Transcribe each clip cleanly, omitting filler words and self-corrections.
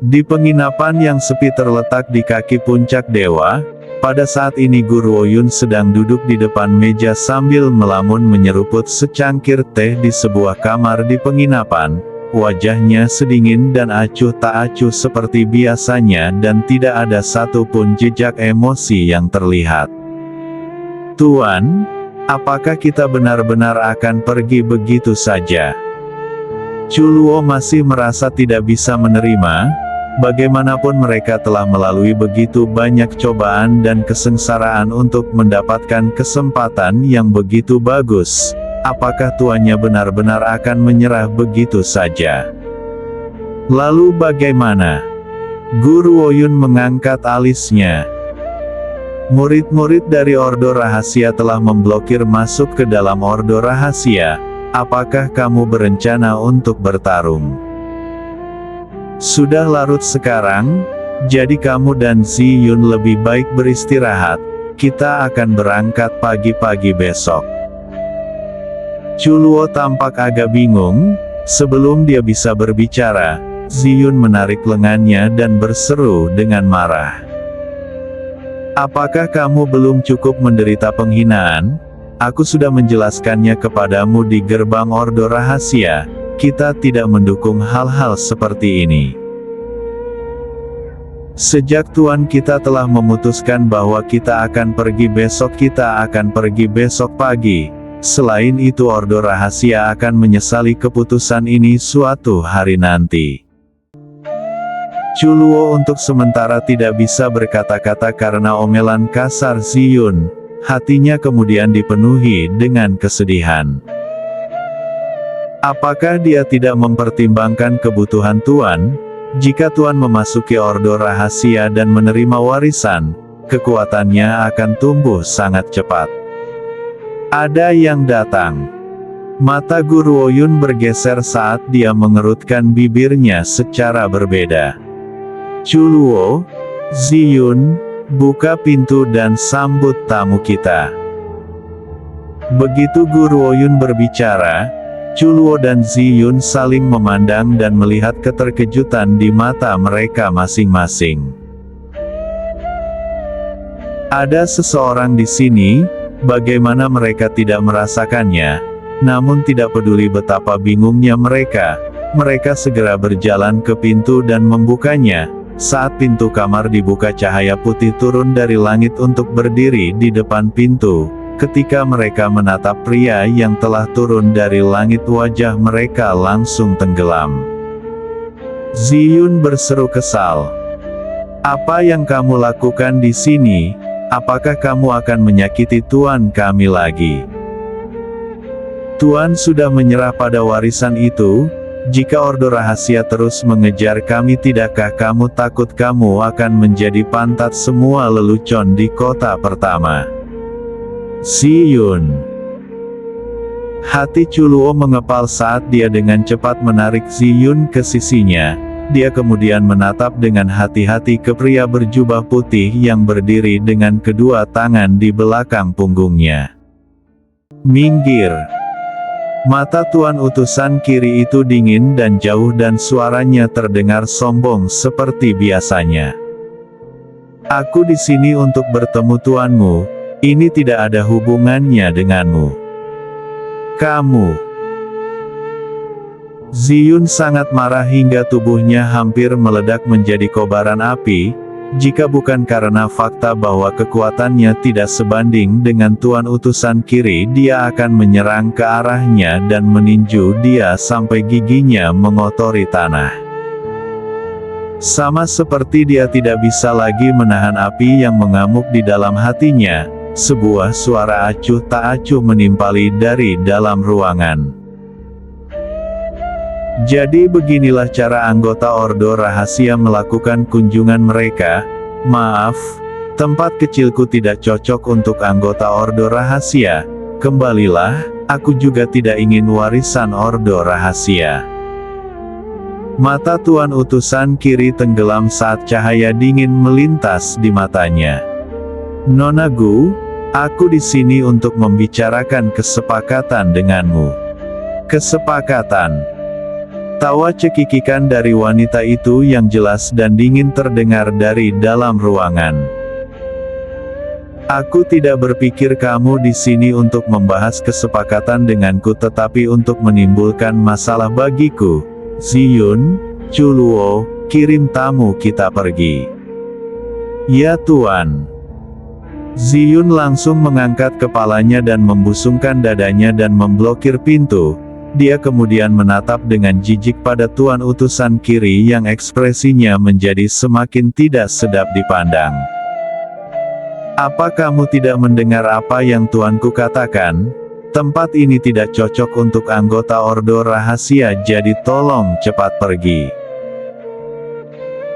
Di penginapan yang sepi terletak di kaki puncak dewa, pada saat ini Guru Oyun sedang duduk di depan meja sambil melamun menyeruput secangkir teh di sebuah kamar di penginapan. Wajahnya sedingin dan acuh tak acuh seperti biasanya dan tidak ada satupun jejak emosi yang terlihat. "Tuan, apakah kita benar-benar akan pergi begitu saja?" Chuluo masih merasa tidak bisa menerima. Bagaimanapun mereka telah melalui begitu banyak cobaan dan kesengsaraan untuk mendapatkan kesempatan yang begitu bagus. Apakah tuannya benar-benar akan menyerah begitu saja? Lalu bagaimana? Guru Oyun mengangkat alisnya. "Murid-murid dari Ordo Rahasia telah memblokir masuk ke dalam Ordo Rahasia. Apakah kamu berencana untuk bertarung? Sudah larut sekarang, jadi kamu dan Ziyun lebih baik beristirahat. Kita akan berangkat pagi-pagi besok." Chuluo tampak agak bingung. Sebelum dia bisa berbicara, Ziyun menarik lengannya dan berseru dengan marah. "Apakah kamu belum cukup menderita penghinaan? Aku sudah menjelaskannya kepadamu di gerbang Ordo Rahasia. Kita tidak mendukung hal-hal seperti ini. Sejak Tuan kita telah memutuskan bahwa kita akan pergi besok, kita akan pergi besok pagi. Selain itu Ordo Rahasia akan menyesali keputusan ini suatu hari nanti." Chuluo untuk sementara tidak bisa berkata-kata karena omelan kasar Ziyun. Hatinya kemudian dipenuhi dengan kesedihan. Apakah dia tidak mempertimbangkan kebutuhan Tuan? Jika Tuan memasuki Ordo Rahasia dan menerima warisan, kekuatannya akan tumbuh sangat cepat. Ada yang datang. Mata Guru Oyun bergeser saat dia mengerutkan bibirnya secara berbeda. "Chuluo, Ziyun, buka pintu dan sambut tamu kita." Begitu Guru Oyun berbicara, Chuluo dan Ziyun saling memandang dan melihat keterkejutan di mata mereka masing-masing. Ada seseorang di sini, bagaimana mereka tidak merasakannya? Namun tidak peduli betapa bingungnya mereka segera berjalan ke pintu dan membukanya. Saat pintu kamar dibuka, cahaya putih turun dari langit untuk berdiri di depan pintu. Ketika mereka menatap pria yang telah turun dari langit, wajah mereka langsung tenggelam. Ziyun berseru kesal. "Apa yang kamu lakukan di sini? Apakah kamu akan menyakiti Tuan kami lagi? Tuan sudah menyerah pada warisan itu. Jika Ordo Rahasia terus mengejar kami, tidakkah kamu takut kamu akan menjadi pantat semua lelucon di kota pertama?" Ziyun. Hati Chuluo mengepal saat dia dengan cepat menarik Ziyun ke sisinya. Dia kemudian menatap dengan hati-hati ke pria berjubah putih yang berdiri dengan kedua tangan di belakang punggungnya. "Minggir!" Mata Tuan utusan kiri itu dingin dan jauh dan suaranya terdengar sombong seperti biasanya. "Aku di sini untuk bertemu tuanmu. Ini tidak ada hubungannya denganmu. Kamu." Ziyun sangat marah hingga tubuhnya hampir meledak menjadi kobaran api. Jika bukan karena fakta bahwa kekuatannya tidak sebanding dengan Tuan utusan kiri, dia akan menyerang ke arahnya dan meninju dia sampai giginya mengotori tanah. Sama seperti dia tidak bisa lagi menahan api yang mengamuk di dalam hatinya, sebuah suara acuh tak acuh menimpali dari dalam ruangan. Jadi beginilah cara anggota Ordo Rahasia melakukan kunjungan mereka. "Maaf, tempat kecilku tidak cocok untuk anggota Ordo Rahasia. Kembalilah, aku juga tidak ingin warisan Ordo Rahasia." Mata Tuan utusan kiri tenggelam saat cahaya dingin melintas di matanya. "Nona Gu, aku di sini untuk membicarakan kesepakatan denganmu." "Kesepakatan?" Tawa cekikikan dari wanita itu yang jelas dan dingin terdengar dari dalam ruangan. Aku tidak berpikir kamu di sini untuk membahas kesepakatan denganku tetapi untuk menimbulkan masalah bagiku. Ziyun, Chuluo, kirim tamu kita pergi. Ya Tuan. Ziyun langsung mengangkat kepalanya dan membusungkan dadanya dan memblokir pintu. Dia kemudian menatap dengan jijik pada tuan utusan kiri yang ekspresinya menjadi semakin tidak sedap dipandang. Apa kamu tidak mendengar apa yang tuanku katakan? Tempat ini tidak cocok untuk anggota Ordo Rahasia, jadi tolong cepat pergi.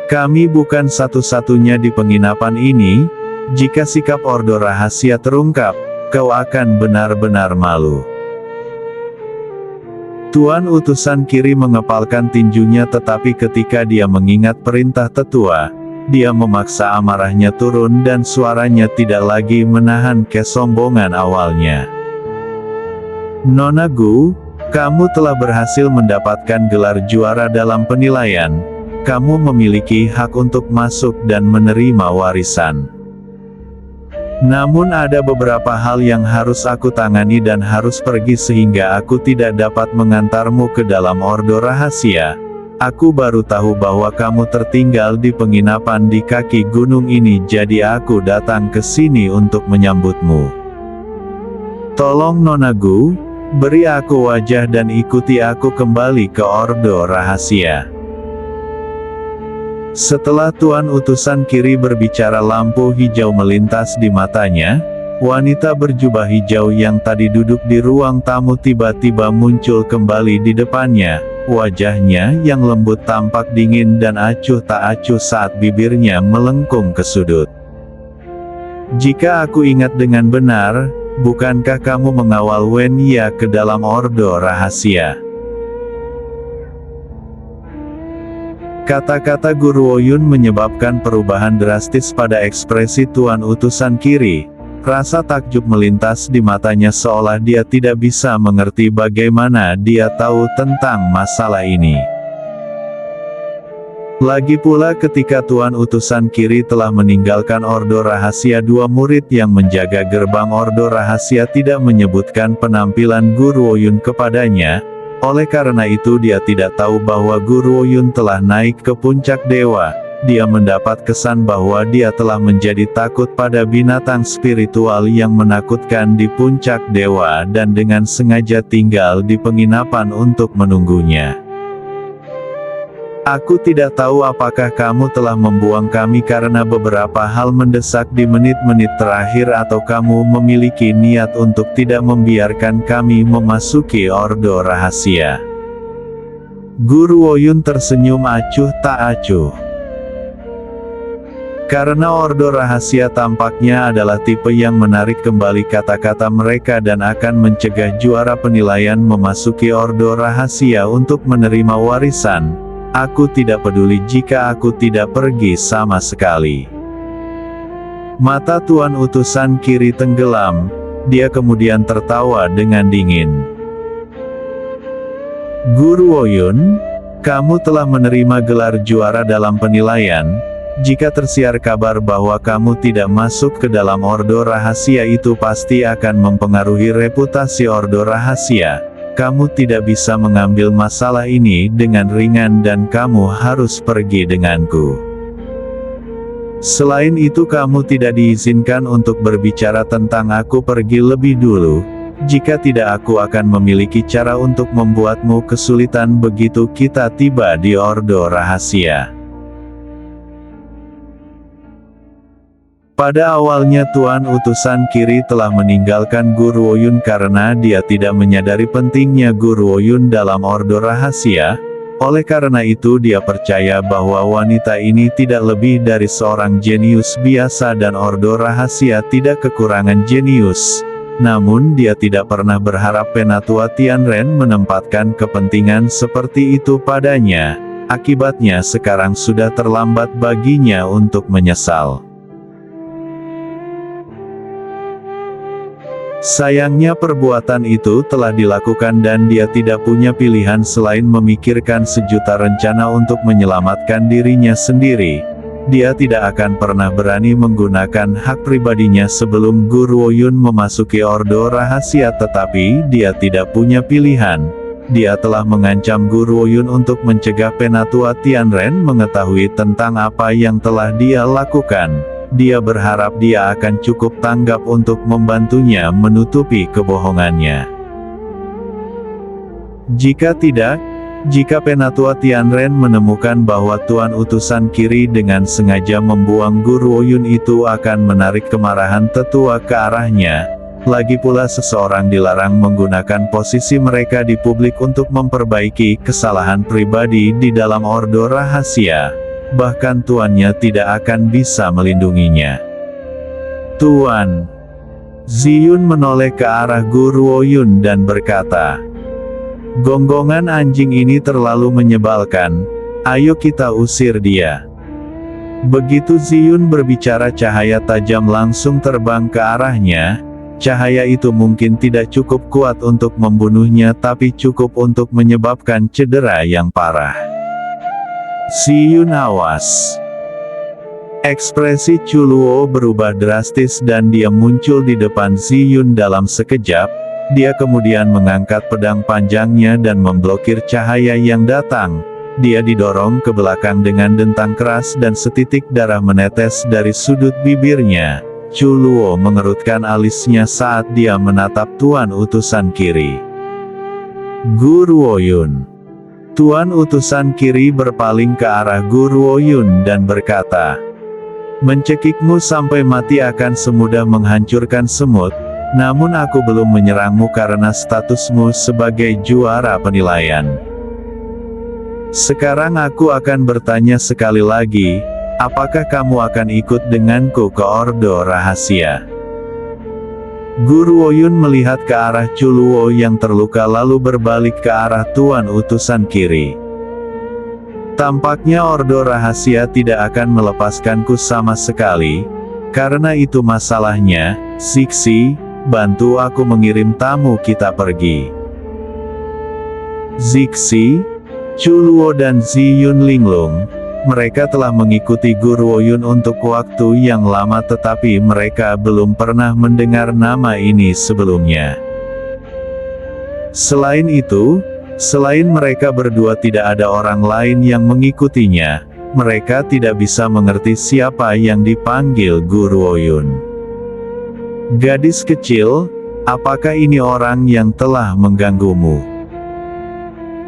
Kami bukan satu-satunya di penginapan ini. Jika sikap Ordo Rahasia terungkap, kau akan benar-benar malu. Tuan utusan kiri mengepalkan tinjunya tetapi ketika dia mengingat perintah tetua, dia memaksa amarahnya turun dan suaranya tidak lagi menahan kesombongan awalnya. Nona Gu, kamu telah berhasil mendapatkan gelar juara dalam penilaian. Kamu memiliki hak untuk masuk dan menerima warisan. Namun ada beberapa hal yang harus aku tangani dan harus pergi sehingga aku tidak dapat mengantarmu ke dalam Ordo Rahasia. Aku baru tahu bahwa kamu tertinggal di penginapan di kaki gunung ini, jadi aku datang ke sini untuk menyambutmu. Tolong Nona Gu, beri aku wajah dan ikuti aku kembali ke Ordo Rahasia. Setelah tuan utusan kiri berbicara, lampu hijau melintas di matanya. Wanita berjubah hijau yang tadi duduk di ruang tamu tiba-tiba muncul kembali di depannya. Wajahnya yang lembut tampak dingin dan acuh tak acuh saat bibirnya melengkung ke sudut. Jika aku ingat dengan benar, bukankah kamu mengawal Wen Ya ke dalam Ordo Rahasia? Kata-kata Guru Oyun menyebabkan perubahan drastis pada ekspresi tuan utusan kiri. Rasa takjub melintas di matanya seolah dia tidak bisa mengerti bagaimana dia tahu tentang masalah ini. Lagi pula ketika tuan utusan kiri telah meninggalkan Ordo Rahasia, dua murid yang menjaga gerbang Ordo Rahasia tidak menyebutkan penampilan Guru Oyun kepadanya. Oleh karena itu dia tidak tahu bahwa Guru Oyun telah naik ke puncak dewa. Dia mendapat kesan bahwa dia telah menjadi takut pada binatang spiritual yang menakutkan di puncak dewa dan dengan sengaja tinggal di penginapan untuk menunggunya. Aku tidak tahu apakah kamu telah membuang kami karena beberapa hal mendesak di menit-menit terakhir atau kamu memiliki niat untuk tidak membiarkan kami memasuki Ordo Rahasia. Guru Oyun tersenyum acuh tak acuh. Karena Ordo Rahasia tampaknya adalah tipe yang menarik kembali kata-kata mereka dan akan mencegah juara penilaian memasuki Ordo Rahasia untuk menerima warisan. Aku tidak peduli jika aku tidak pergi sama sekali. Mata tuan utusan kiri tenggelam, dia kemudian tertawa dengan dingin. Guru Oyun, kamu telah menerima gelar juara dalam penilaian. Jika tersiar kabar bahwa kamu tidak masuk ke dalam Ordo Rahasia, itu pasti akan mempengaruhi reputasi Ordo Rahasia. Kamu tidak bisa mengambil masalah ini dengan ringan dan kamu harus pergi denganku. Selain itu kamu tidak diizinkan untuk berbicara tentang aku pergi lebih dulu. Jika tidak aku akan memiliki cara untuk membuatmu kesulitan begitu kita tiba di Ordo Rahasia. Pada awalnya tuan utusan kiri telah meninggalkan Guru Oyun karena dia tidak menyadari pentingnya Guru Oyun dalam Ordo Rahasia. Oleh karena itu dia percaya bahwa wanita ini tidak lebih dari seorang jenius biasa dan Ordo Rahasia tidak kekurangan jenius. Namun dia tidak pernah berharap Penatua Tianren menempatkan kepentingan seperti itu padanya. Akibatnya sekarang sudah terlambat baginya untuk menyesal. Sayangnya perbuatan itu telah dilakukan dan dia tidak punya pilihan selain memikirkan sejuta rencana untuk menyelamatkan dirinya sendiri. Dia tidak akan pernah berani menggunakan hak pribadinya sebelum Guru Woyun memasuki Ordo Rahasia, tetapi dia tidak punya pilihan. Dia telah mengancam Guru Woyun untuk mencegah Penatua Tianren mengetahui tentang apa yang telah dia lakukan. Dia berharap dia akan cukup tanggap untuk membantunya menutupi kebohongannya. Jika tidak, jika Penatua Tianren menemukan bahwa Tuan Utusan Kiri dengan sengaja membuang Guru Woyun, itu akan menarik kemarahan tetua ke arahnya. Lagi pula seseorang dilarang menggunakan posisi mereka di publik untuk memperbaiki kesalahan pribadi di dalam Ordo Rahasia. Bahkan tuannya tidak akan bisa melindunginya. Tuan. Ziyun menoleh ke arah Guru Woyun dan berkata, "Gonggongan anjing ini terlalu menyebalkan, ayo kita usir dia." Begitu Ziyun berbicara, cahaya tajam langsung terbang ke arahnya. Cahaya itu mungkin tidak cukup kuat untuk membunuhnya, tapi cukup untuk menyebabkan cedera yang parah. Ziyun, awas! Ekspresi Chuluo berubah drastis dan dia muncul di depan Ziyun dalam sekejap. Dia kemudian mengangkat pedang panjangnya dan memblokir cahaya yang datang. Dia didorong ke belakang dengan dentang keras dan setitik darah menetes dari sudut bibirnya. Chuluo mengerutkan alisnya saat dia menatap Tuan Utusan Kiri. Guru Woyun. Tuan Utusan Kiri berpaling ke arah Guru Woyun dan berkata, "Mencekikmu sampai mati akan semudah menghancurkan semut, namun aku belum menyerangmu karena statusmu sebagai juara penilaian. Sekarang aku akan bertanya sekali lagi, apakah kamu akan ikut denganku ke Ordo Rahasia?" Guru Woyun melihat ke arah Chuluo yang terluka lalu berbalik ke arah Tuan Utusan Kiri. "Tampaknya Ordo Rahasia tidak akan melepaskanku sama sekali. Karena itu masalahnya, Zixi, bantu aku mengirim tamu kita pergi." Zixi, Chuluo dan Ziyun Linglung, mereka telah mengikuti Guru Woyun untuk waktu yang lama, tetapi mereka belum pernah mendengar nama ini sebelumnya. Selain itu, selain mereka berdua tidak ada orang lain yang mengikutinya. Mereka tidak bisa mengerti siapa yang dipanggil Guru Woyun. "Gadis kecil, apakah ini orang yang telah mengganggumu?"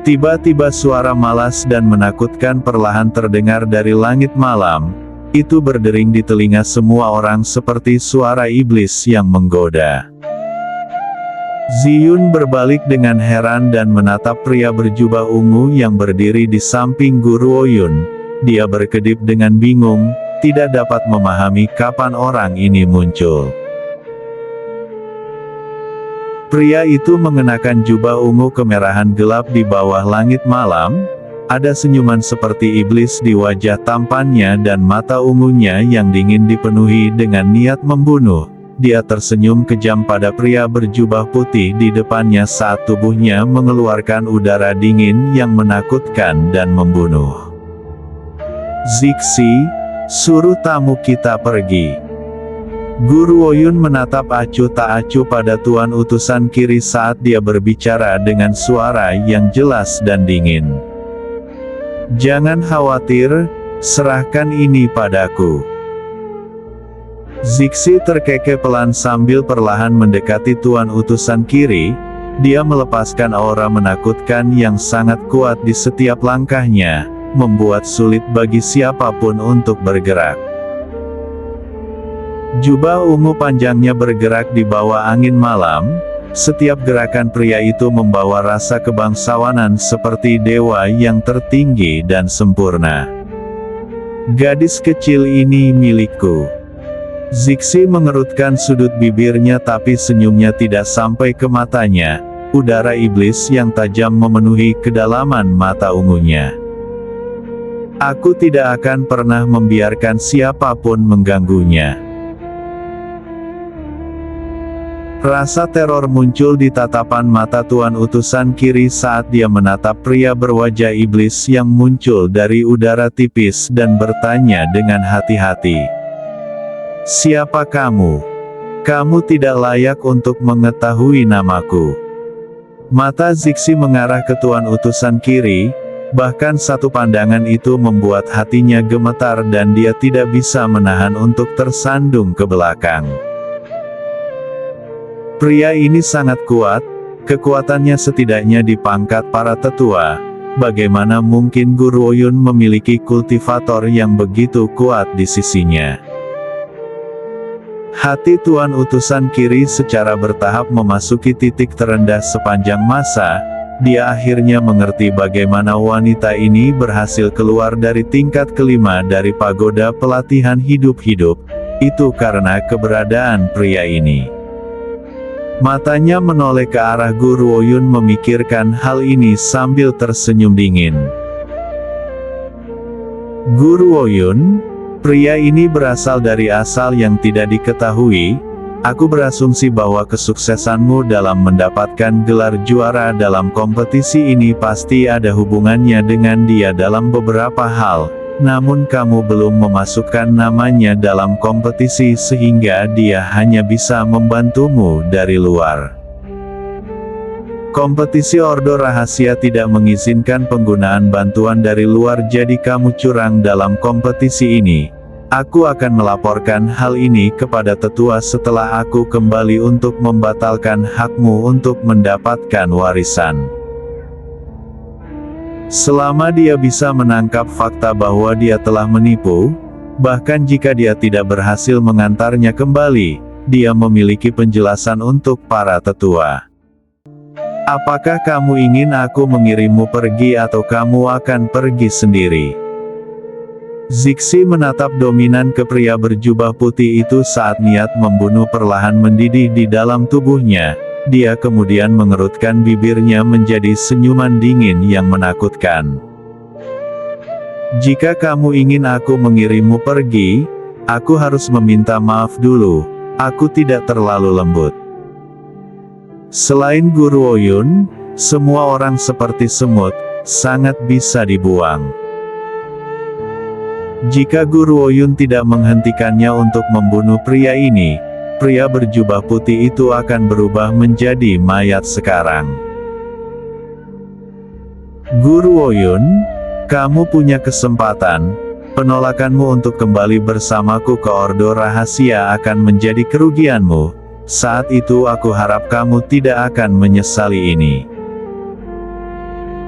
Tiba-tiba suara malas dan menakutkan perlahan terdengar dari langit malam. Itu berdering di telinga semua orang seperti suara iblis yang menggoda. Ziyun berbalik dengan heran dan menatap pria berjubah ungu yang berdiri di samping Guru Woyun. Dia berkedip dengan bingung, tidak dapat memahami kapan orang ini muncul. Pria itu mengenakan jubah ungu kemerahan gelap di bawah langit malam. Ada senyuman seperti iblis di wajah tampannya dan mata ungunya yang dingin dipenuhi dengan niat membunuh. Dia tersenyum kejam pada pria berjubah putih di depannya saat tubuhnya mengeluarkan udara dingin yang menakutkan dan membunuh. "Zixi, suruh tamu kita pergi." Guru Woyun menatap acuh tak acuh pada Tuan Utusan Kiri saat dia berbicara dengan suara yang jelas dan dingin. "Jangan khawatir, serahkan ini padaku." Zixi terkekeh pelan sambil perlahan mendekati Tuan Utusan Kiri. Dia melepaskan aura menakutkan yang sangat kuat di setiap langkahnya, membuat sulit bagi siapapun untuk bergerak. Jubah ungu panjangnya bergerak di bawah angin malam. Setiap gerakan pria itu membawa rasa kebangsawanan seperti dewa yang tertinggi dan sempurna. "Gadis kecil ini milikku." Zixi mengerutkan sudut bibirnya tapi senyumnya tidak sampai ke matanya. Udara iblis yang tajam memenuhi kedalaman mata ungunya. "Aku tidak akan pernah membiarkan siapapun mengganggunya." Rasa teror muncul di tatapan mata tuan utusan kiri saat dia menatap pria berwajah iblis yang muncul dari udara tipis dan bertanya dengan hati-hati. "Siapa kamu? Kamu tidak layak untuk mengetahui namaku." Mata Zixi mengarah ke tuan utusan kiri, bahkan satu pandangan itu membuat hatinya gemetar dan dia tidak bisa menahan untuk tersandung ke belakang. Pria ini sangat kuat, kekuatannya setidaknya di pangkat para tetua. Bagaimana mungkin Guru Oyun memiliki kultivator yang begitu kuat di sisinya? Hati tuan utusan kiri secara bertahap memasuki titik terendah sepanjang masa. Dia akhirnya mengerti bagaimana wanita ini berhasil keluar dari tingkat kelima dari pagoda pelatihan hidup-hidup. Itu karena keberadaan pria ini. Matanya menoleh ke arah Guru Oyun memikirkan hal ini sambil tersenyum dingin. "Guru Oyun, pria ini berasal dari asal yang tidak diketahui. Aku berasumsi bahwa kesuksesanmu dalam mendapatkan gelar juara dalam kompetisi ini pasti ada hubungannya dengan dia dalam beberapa hal. Namun kamu belum memasukkan namanya dalam kompetisi sehingga dia hanya bisa membantumu dari luar. Kompetisi Ordo Rahasia tidak mengizinkan penggunaan bantuan dari luar, jadi kamu curang dalam kompetisi ini. Aku akan melaporkan hal ini kepada tetua setelah aku kembali untuk membatalkan hakmu untuk mendapatkan warisan." Selama dia bisa menangkap fakta bahwa dia telah menipu, bahkan jika dia tidak berhasil mengantarnya kembali, dia memiliki penjelasan untuk para tetua. "Apakah kamu ingin aku mengirimmu pergi atau kamu akan pergi sendiri?" Zixi menatap dominan ke pria berjubah putih itu saat niat membunuh perlahan mendidih di dalam tubuhnya. Dia kemudian mengerutkan bibirnya menjadi senyuman dingin yang menakutkan. "Jika kamu ingin aku mengirimmu pergi, aku harus meminta maaf dulu. Aku tidak terlalu lembut. Selain Guru Oyun, semua orang seperti semut, sangat bisa dibuang. Jika Guru Oyun tidak menghentikannya untuk membunuh pria ini, pria berjubah putih itu akan berubah menjadi mayat sekarang." "Guru Oyun, kamu punya kesempatan. Penolakanmu untuk kembali bersamaku ke Ordo Rahasia akan menjadi kerugianmu. Saat itu aku harap kamu tidak akan menyesali ini."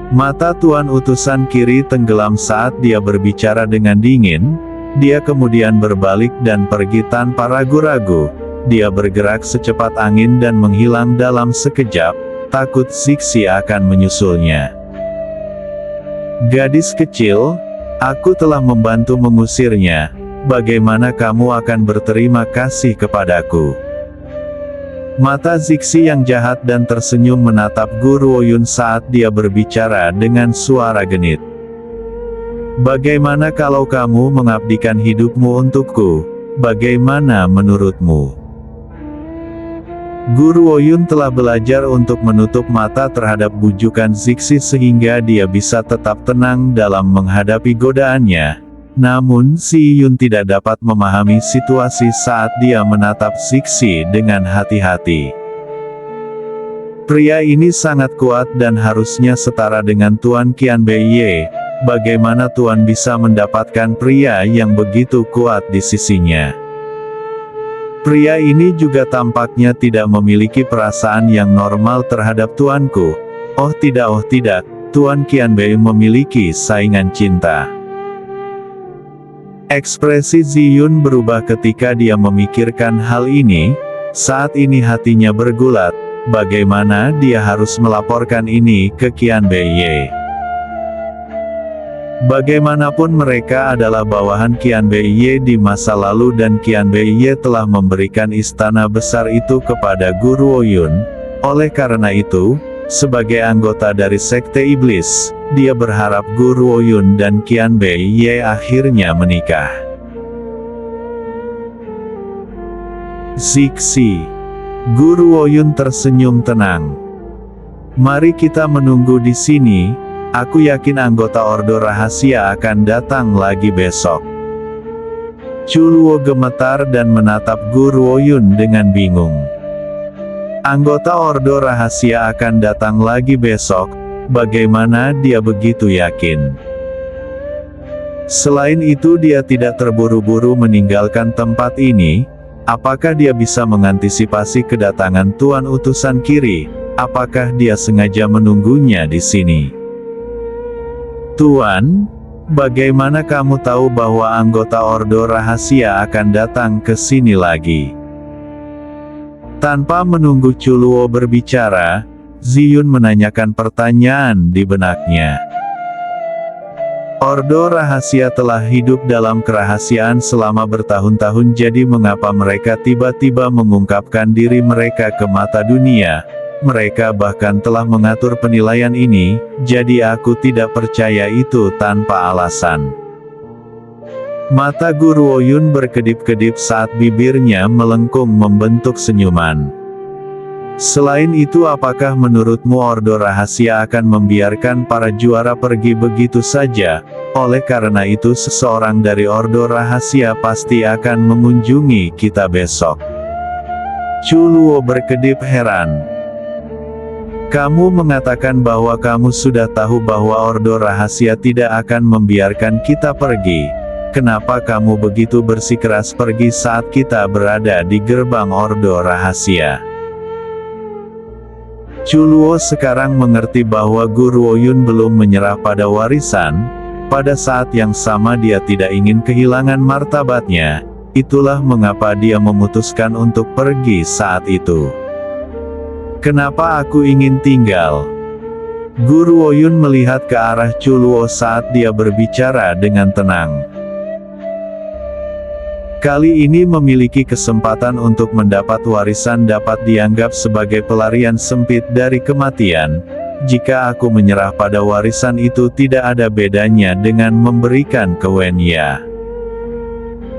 Mata tuan utusan kiri tenggelam saat dia berbicara dengan dingin. Dia kemudian berbalik dan pergi tanpa ragu-ragu. Dia bergerak secepat angin dan menghilang dalam sekejap, takut Zixi akan menyusulnya. "Gadis kecil, aku telah membantu mengusirnya. Bagaimana kamu akan berterima kasih kepadaku?" Mata Zixi yang jahat dan tersenyum menatap Guru Oyun saat dia berbicara dengan suara genit. "Bagaimana kalau kamu mengabdikan hidupmu untukku? Bagaimana menurutmu?" Guru Oyun telah belajar untuk menutup mata terhadap bujukan Zixi sehingga dia bisa tetap tenang dalam menghadapi godaannya. Namun Si Yun tidak dapat memahami situasi saat dia menatap Zixi dengan hati-hati. Pria ini sangat kuat dan harusnya setara dengan Tuan Qianbei. Bagaimana Tuan bisa mendapatkan pria yang begitu kuat di sisinya? Pria ini juga tampaknya tidak memiliki perasaan yang normal terhadap tuanku. Oh tidak, Tuan Qianbei memiliki saingan cinta. Ekspresi Ziyun berubah ketika dia memikirkan hal ini. Saat ini hatinya bergulat, bagaimana dia harus melaporkan ini ke Qianbei. Bagaimanapun mereka adalah bawahan Qianbei di masa lalu dan Qianbei telah memberikan istana besar itu kepada Guru Oyun. Oleh karena itu, sebagai anggota dari Sekte Iblis, dia berharap Guru Oyun dan Qianbei akhirnya menikah. Zixi. Guru Woyun tersenyum tenang. Mari kita menunggu di sini, aku yakin anggota Ordo Rahasia akan datang lagi besok. Chuluo gemetar dan menatap Guru Woyun dengan bingung. Anggota Ordo Rahasia akan datang lagi besok, bagaimana dia begitu yakin? Selain itu dia tidak terburu-buru meninggalkan tempat ini. Apakah dia bisa mengantisipasi kedatangan Tuan Utusan Kiri? Apakah dia sengaja menunggunya di sini? Tuan, bagaimana kamu tahu bahwa anggota Ordo Rahasia akan datang ke sini lagi? Tanpa menunggu Chuluo berbicara, Ziyun menanyakan pertanyaan di benaknya. Ordo Rahasia telah hidup dalam kerahasiaan selama bertahun-tahun, jadi mengapa mereka tiba-tiba mengungkapkan diri mereka ke mata dunia? Mereka bahkan telah mengatur penilaian ini, jadi aku tidak percaya itu tanpa alasan. Mata Guru Woyun berkedip-kedip saat bibirnya melengkung membentuk senyuman. Selain itu, apakah menurutmu Ordo Rahasia akan membiarkan para juara pergi begitu saja? Oleh karena itu seseorang dari Ordo Rahasia pasti akan mengunjungi kita besok. Chuluo berkedip heran. Kamu mengatakan bahwa kamu sudah tahu bahwa Ordo Rahasia tidak akan membiarkan kita pergi. Kenapa kamu begitu bersikeras pergi saat kita berada di gerbang Ordo Rahasia? Chuluo sekarang mengerti bahwa Guru Woyun belum menyerah pada warisan. Pada saat yang sama dia tidak ingin kehilangan martabatnya. Itulah mengapa dia memutuskan untuk pergi saat itu. Kenapa aku ingin tinggal? Guru Woyun melihat ke arah Chuluo saat dia berbicara dengan tenang. Kali ini memiliki kesempatan untuk mendapat warisan dapat dianggap sebagai pelarian sempit dari kematian. Jika aku menyerah pada warisan itu tidak ada bedanya dengan memberikan ke Wenya.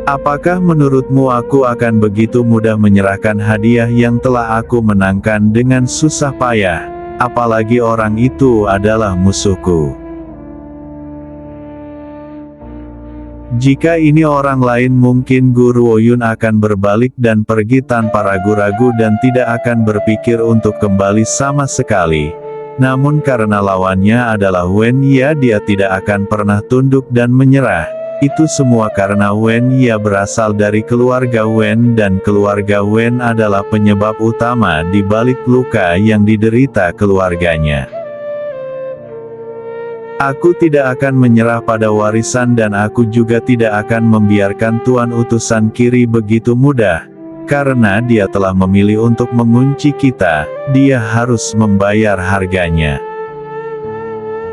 Apakah menurutmu aku akan begitu mudah menyerahkan hadiah yang telah aku menangkan dengan susah payah? Apalagi orang itu adalah musuhku. Jika ini orang lain mungkin Guru Woyun akan berbalik dan pergi tanpa ragu-ragu dan tidak akan berpikir untuk kembali sama sekali. Namun karena lawannya adalah Wenya, dia tidak akan pernah tunduk dan menyerah. Itu semua karena Wenya berasal dari keluarga Wen dan keluarga Wen adalah penyebab utama di balik luka yang diderita keluarganya. Aku tidak akan menyerah pada warisan dan aku juga tidak akan membiarkan Tuan Utusan Kiri begitu mudah. Karena dia telah memilih untuk mengunci kita, dia harus membayar harganya.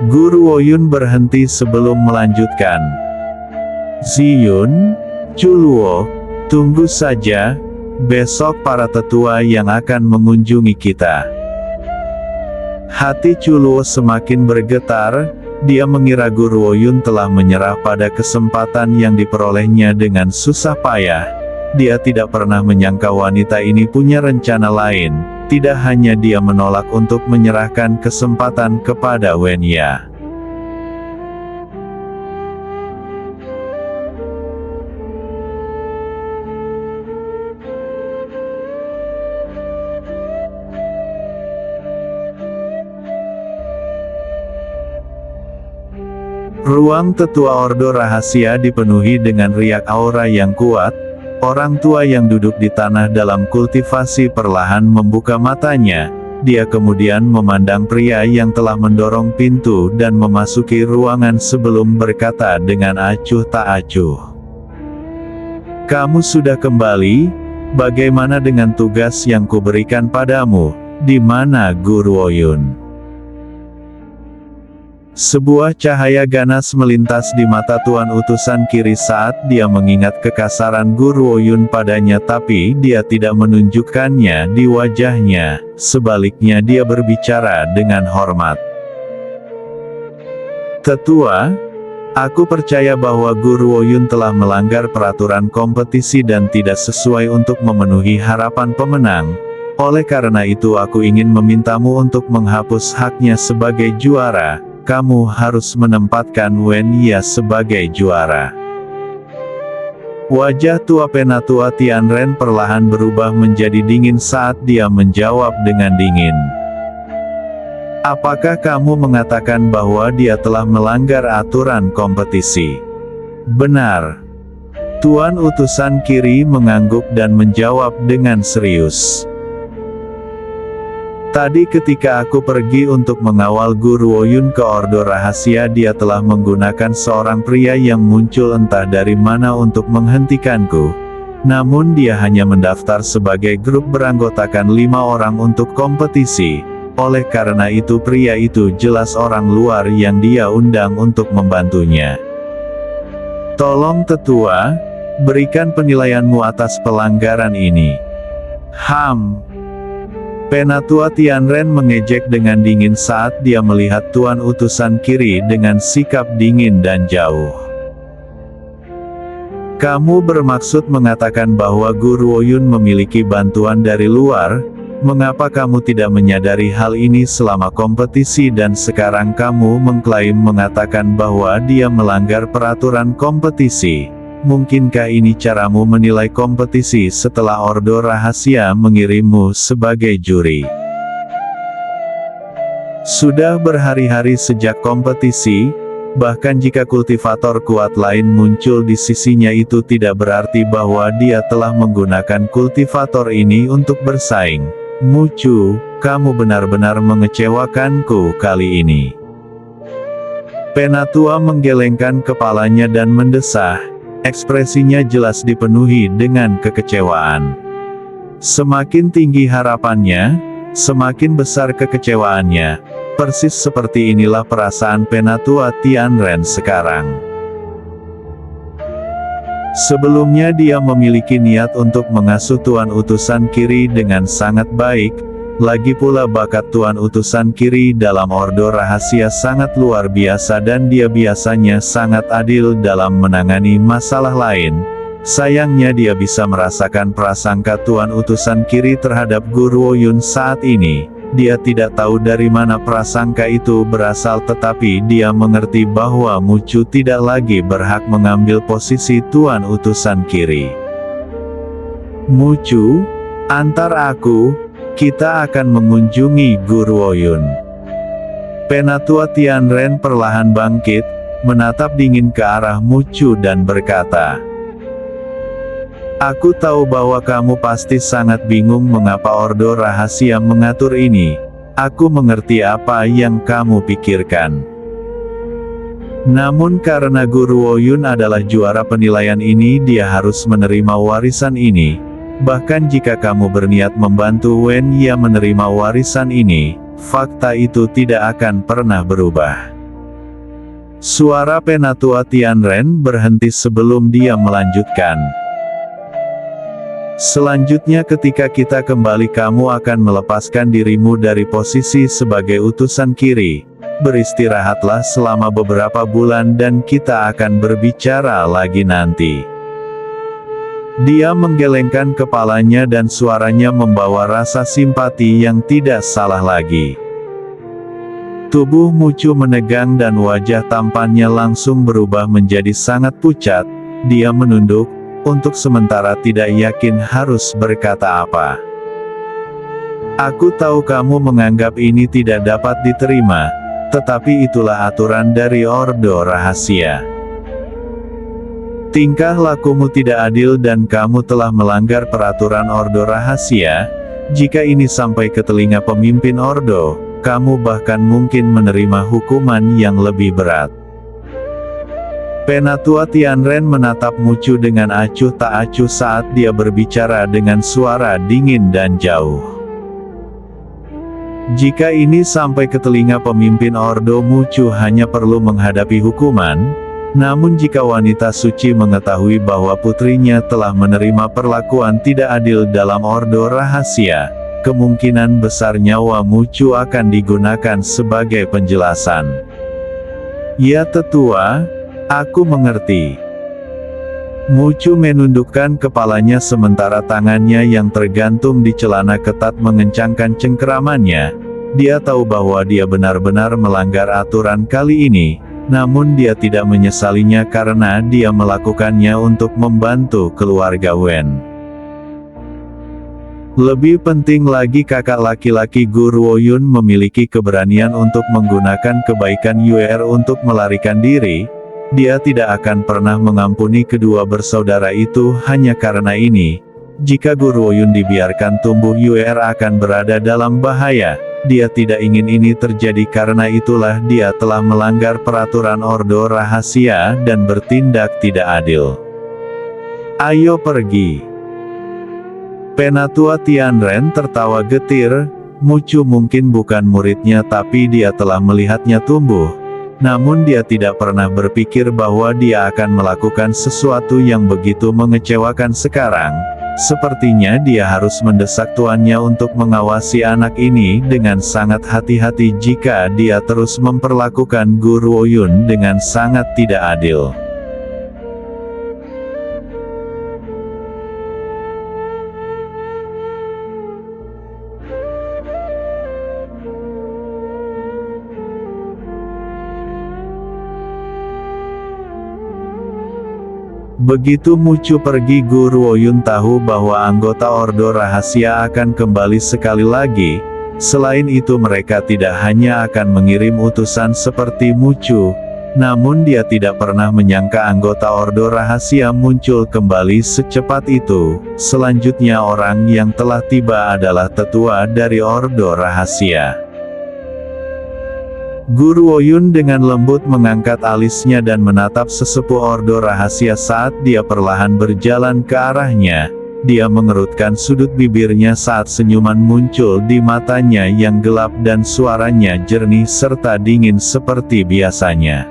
Guru Woyun berhenti sebelum melanjutkan. Ziyun, Chuluo, tunggu saja, besok para tetua yang akan mengunjungi kita. Hati Chuluo semakin bergetar. Dia mengira Guru Woyun telah menyerah pada kesempatan yang diperolehnya dengan susah payah. Dia tidak pernah menyangka wanita ini punya rencana lain. Tidak hanya dia menolak untuk menyerahkan kesempatan kepada Wenya. Ruang tetua Ordo Rahasia dipenuhi dengan riak aura yang kuat. Orang tua yang duduk di tanah dalam kultivasi perlahan membuka matanya. Dia kemudian memandang pria yang telah mendorong pintu dan memasuki ruangan sebelum berkata dengan acuh tak acuh. Kamu sudah kembali? Bagaimana dengan tugas yang kuberikan padamu? Di mana Guru Woyun? Sebuah cahaya ganas melintas di mata Tuan Utusan Kiri saat dia mengingat kekasaran Guru Woyun padanya, tapi dia tidak menunjukkannya di wajahnya. Sebaliknya dia berbicara dengan hormat. Tetua, aku percaya bahwa Guru Woyun telah melanggar peraturan kompetisi dan tidak sesuai untuk memenuhi harapan pemenang. Oleh karena itu aku ingin memintamu untuk menghapus haknya sebagai juara. Kamu harus menempatkan Wen Ye sebagai juara." Wajah tua Penatua Tianren perlahan berubah menjadi dingin saat dia menjawab dengan dingin. "Apakah kamu mengatakan bahwa dia telah melanggar aturan kompetisi?" "Benar." Tuan Utusan Kiri mengangguk dan menjawab dengan serius. "Tadi ketika aku pergi untuk mengawal Guru Woyun ke Ordo Rahasia, dia telah menggunakan seorang pria yang muncul entah dari mana untuk menghentikanku. Namun dia hanya mendaftar sebagai grup beranggotakan 5 orang untuk kompetisi. Oleh karena itu pria itu jelas orang luar yang dia undang untuk membantunya. Tolong Tetua, berikan penilaianmu atas pelanggaran ini." Penatua Tianren mengejek dengan dingin saat dia melihat Tuan Utusan Kiri dengan sikap dingin dan jauh. "Kamu bermaksud mengatakan bahwa Guru Woyun memiliki bantuan dari luar? Mengapa kamu tidak menyadari hal ini selama kompetisi dan sekarang kamu mengklaim mengatakan bahwa dia melanggar peraturan kompetisi? Mungkinkah ini caramu menilai kompetisi setelah Ordo Rahasia mengirimmu sebagai juri?" Sudah berhari-hari sejak kompetisi, bahkan jika kultivator kuat lain muncul di sisinya itu tidak berarti bahwa dia telah menggunakan kultivator ini untuk bersaing. "Mucu, kamu benar-benar mengecewakanku kali ini." Penatua menggelengkan kepalanya dan mendesah. Ekspresinya jelas dipenuhi dengan kekecewaan. Semakin tinggi harapannya, semakin besar kekecewaannya. Persis seperti inilah perasaan Penatua Tianren sekarang. Sebelumnya dia memiliki niat untuk mengasuh Tuan Utusan Kiri dengan sangat baik. Lagi pula bakat Tuan Utusan Kiri dalam Ordo Rahasia sangat luar biasa dan dia biasanya sangat adil dalam menangani masalah lain. Sayangnya dia bisa merasakan prasangka Tuan Utusan Kiri terhadap Guru Woyun saat ini. Dia tidak tahu dari mana prasangka itu berasal, tetapi dia mengerti bahwa Mucu tidak lagi berhak mengambil posisi Tuan Utusan Kiri. "Mucu, antar aku. Kita akan mengunjungi Guru Woyun." Penatua Tianren perlahan bangkit, menatap dingin ke arah Mucu dan berkata, "Aku tahu bahwa kamu pasti sangat bingung mengapa Ordo Rahasia mengatur ini. Aku mengerti apa yang kamu pikirkan. Namun karena Guru Woyun adalah juara penilaian ini, dia harus menerima warisan ini. Bahkan jika kamu berniat membantu Wen Ye menerima warisan ini, fakta itu tidak akan pernah berubah." Suara Penatua Tianren berhenti sebelum dia melanjutkan. "Selanjutnya ketika kita kembali kamu akan melepaskan dirimu dari posisi sebagai utusan kiri. Beristirahatlah selama beberapa bulan dan kita akan berbicara lagi nanti." Dia menggelengkan kepalanya dan suaranya membawa rasa simpati yang tidak salah lagi. Tubuh Mucu menegang dan wajah tampannya langsung berubah menjadi sangat pucat. Dia menunduk, untuk sementara tidak yakin harus berkata apa. "Aku tahu kamu menganggap ini tidak dapat diterima, tetapi itulah aturan dari Ordo Rahasia. Tingkah lakumu tidak adil dan kamu telah melanggar peraturan Ordo Rahasia. Jika ini sampai ke telinga pemimpin Ordo, kamu bahkan mungkin menerima hukuman yang lebih berat." Penatua Tianren menatap Mucu dengan acuh tak acuh saat dia berbicara dengan suara dingin dan jauh. Jika ini sampai ke telinga pemimpin Ordo, Mucu hanya perlu menghadapi hukuman. Namun jika wanita suci mengetahui bahwa putrinya telah menerima perlakuan tidak adil dalam Ordo Rahasia, kemungkinan besar nyawa Mucu akan digunakan sebagai penjelasan. "Ya Tetua, aku mengerti." Mucu menundukkan kepalanya sementara tangannya yang tergantung di celana ketat mengencangkan cengkeramannya. Dia tahu bahwa dia benar-benar melanggar aturan kali ini, namun dia tidak menyesalinya karena dia melakukannya untuk membantu keluarga Wen. Lebih penting lagi kakak laki-laki Gu Ruoyun memiliki keberanian untuk menggunakan kebaikan Yuer untuk melarikan diri. Dia tidak akan pernah mengampuni kedua bersaudara itu hanya karena ini. Jika Gu Ruoyun dibiarkan tumbuh, Yuer akan berada dalam bahaya. Dia tidak ingin ini terjadi, karena itulah dia telah melanggar peraturan Ordo Rahasia dan bertindak tidak adil. Ayo pergi. Penatua Tianren tertawa getir. Mucu mungkin bukan muridnya, tapi dia telah melihatnya tumbuh. Namun dia tidak pernah berpikir bahwa dia akan melakukan sesuatu yang begitu mengecewakan sekarang. Sepertinya dia harus mendesak tuannya untuk mengawasi anak ini dengan sangat hati-hati jika dia terus memperlakukan Gu Ruoyun dengan sangat tidak adil. Begitu Mucu pergi, Gu Ruoyun tahu bahwa anggota Ordo Rahasia akan kembali sekali lagi. Selain itu, mereka tidak hanya akan mengirim utusan seperti Mucu, namun dia tidak pernah menyangka anggota Ordo Rahasia muncul kembali secepat itu. Selanjutnya orang yang telah tiba adalah tetua dari Ordo Rahasia. Gu Ruoyun dengan lembut mengangkat alisnya dan menatap sesepuh Ordo Rahasia saat dia perlahan berjalan ke arahnya. Dia mengerutkan sudut bibirnya saat senyuman muncul di matanya yang gelap dan suaranya jernih serta dingin seperti biasanya.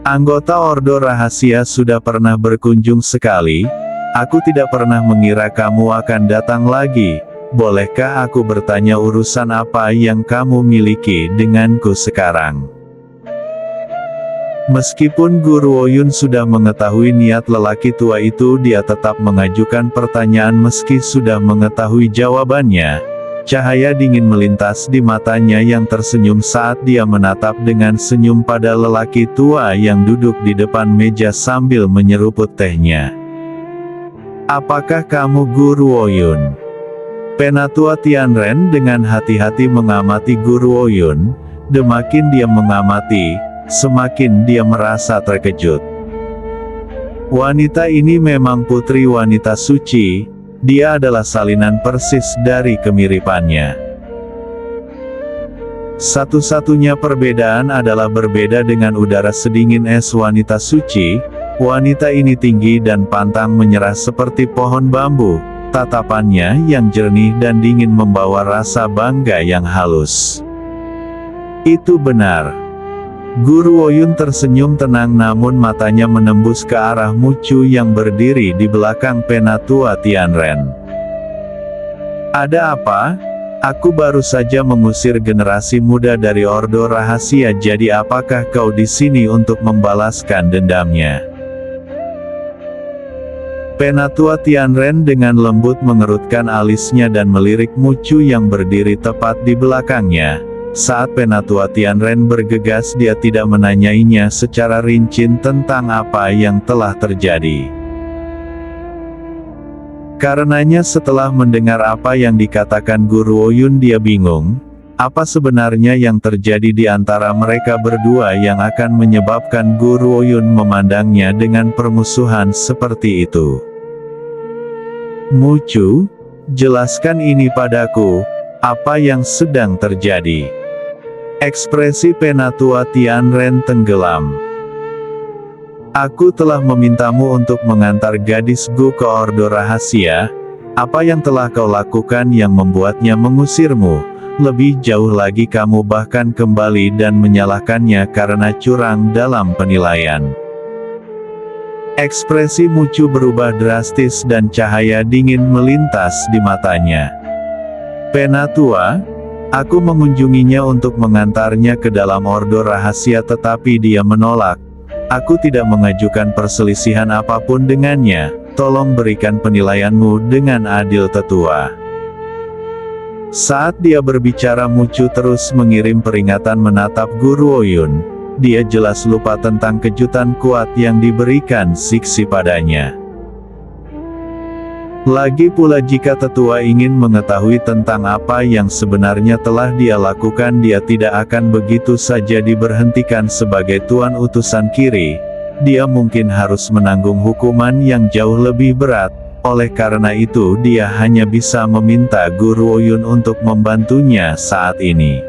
Anggota Ordo Rahasia sudah pernah berkunjung sekali. Aku tidak pernah mengira kamu akan datang lagi. Bolehkah aku bertanya urusan apa yang kamu miliki denganku sekarang? Meskipun Gu Ruoyun sudah mengetahui niat lelaki tua itu, dia tetap mengajukan pertanyaan meski sudah mengetahui jawabannya. Cahaya dingin melintas di matanya yang tersenyum saat dia menatap dengan senyum pada lelaki tua yang duduk di depan meja sambil menyeruput tehnya. Apakah kamu Gu Ruoyun? Penatua Tianren dengan hati-hati mengamati Gu Ruoyun. Demakin dia mengamati, semakin dia merasa terkejut. Wanita ini memang putri wanita suci. Dia adalah salinan persis dari kemiripannya. Satu-satunya perbedaan adalah berbeda dengan udara sedingin es wanita suci. Wanita ini tinggi dan pantang menyerah seperti pohon bambu. Tatapannya yang jernih dan dingin membawa rasa bangga yang halus. Itu benar. Gu Ruoyun tersenyum tenang, namun matanya menembus ke arah Mucu yang berdiri di belakang Penatua Tianren. Ada apa? Aku baru saja mengusir generasi muda dari Ordo Rahasia, jadi apakah kau di sini untuk membalaskan dendamnya? Penatua Tianren dengan lembut mengerutkan alisnya dan melirik Mucu yang berdiri tepat di belakangnya. Saat Penatua Tianren bergegas, dia tidak menanyainya secara rinci tentang apa yang telah terjadi. Karenanya setelah mendengar apa yang dikatakan Gu Ruoyun, dia bingung. Apa sebenarnya yang terjadi di antara mereka berdua yang akan menyebabkan Gu Ruoyun memandangnya dengan permusuhan seperti itu? Mucu, jelaskan ini padaku, apa yang sedang terjadi? Ekspresi Penatua Tianren tenggelam. Aku telah memintamu untuk mengantar gadis Gu ke Ordo Rahasia. Apa yang telah kau lakukan yang membuatnya mengusirmu? Lebih jauh lagi, kamu bahkan kembali dan menyalahkannya karena curang dalam penilaian. Ekspresi Mucu berubah drastis dan cahaya dingin melintas di matanya. Penatua, aku mengunjunginya untuk mengantarnya ke dalam Ordo Rahasia, tetapi dia menolak. Aku tidak mengajukan perselisihan apapun dengannya, tolong berikan penilaianmu dengan adil tetua. Saat dia berbicara Mucu terus mengirim peringatan menatap Guru Oyun. Dia jelas lupa tentang kejutan kuat yang diberikan Siksi padanya. Lagi pula jika tetua ingin mengetahui tentang apa yang sebenarnya telah dia lakukan, dia tidak akan begitu saja diberhentikan sebagai tuan utusan Kiri. Dia mungkin harus menanggung hukuman yang jauh lebih berat. Oleh karena itu dia hanya bisa meminta Guru Oyun untuk membantunya saat ini.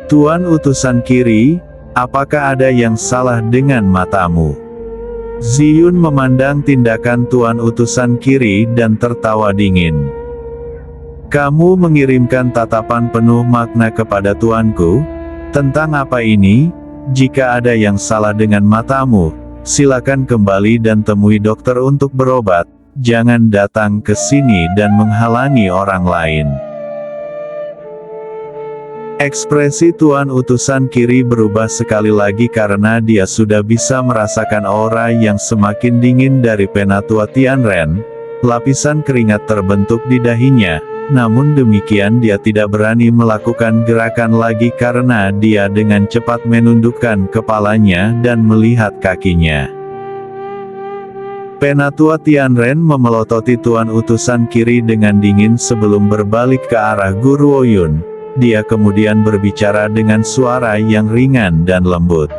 Tuan utusan Kiri, apakah ada yang salah dengan matamu? Ziyun memandang tindakan tuan utusan Kiri dan tertawa dingin. Kamu mengirimkan tatapan penuh makna kepada tuanku? Tentang apa ini? Jika ada yang salah dengan matamu, silakan kembali dan temui dokter untuk berobat. Jangan datang ke sini dan menghalangi orang lain. Ekspresi tuan utusan Kiri berubah sekali lagi karena dia sudah bisa merasakan aura yang semakin dingin dari Penatua Tianren. Lapisan keringat terbentuk di dahinya, namun demikian dia tidak berani melakukan gerakan lagi karena dia dengan cepat menundukkan kepalanya dan melihat kakinya. Penatua Tianren memelototi tuan utusan Kiri dengan dingin sebelum berbalik ke arah Guru Oyun. Dia kemudian berbicara dengan suara yang ringan dan lembut.